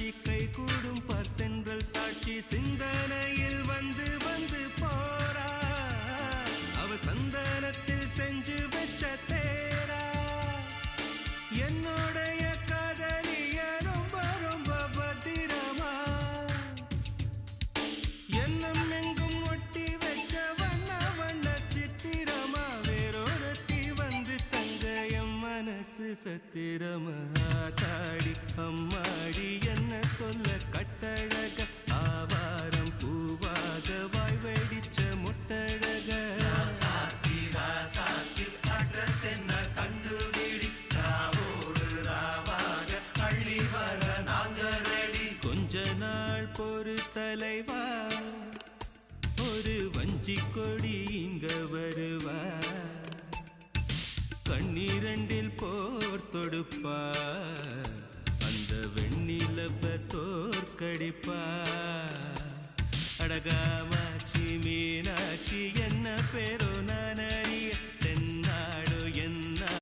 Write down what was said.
காட்சி கைகூடும் பார்த்தென்றல் சாட்சி சிந்தனையில் வந்து வந்து போறா அவ சந்தனத்தில் செஞ்சு வச்ச தேரா என்னோடைய காதலிய ரொம்ப ரொம்ப பத்திரமா எண்ணம் எங்கும் ஒட்டி வச்ச வண்ண வண்ண சித்திரமா வேறொருத்தி வந்து தங்க என் மனசு சத்திரமா தாடி அம்மாடி என்ன சொல்ல கட்டழக ஆவாரம் பூவாக வாய் வெடிச்ச முட்டழக அட்ரஸ் என்ன கண்டுபிடி ராவோடு ராவாக அள்ளி வர நாங்க ரெடி கொஞ்ச நாள் பொறு தலைவா ஒரு வஞ்சி கொடி இங்க வருவா கண்ணீரண்டில் போர் தொடுப்பா அந்த வெண்ணிலவ தோற்கடிப்பா அடகாம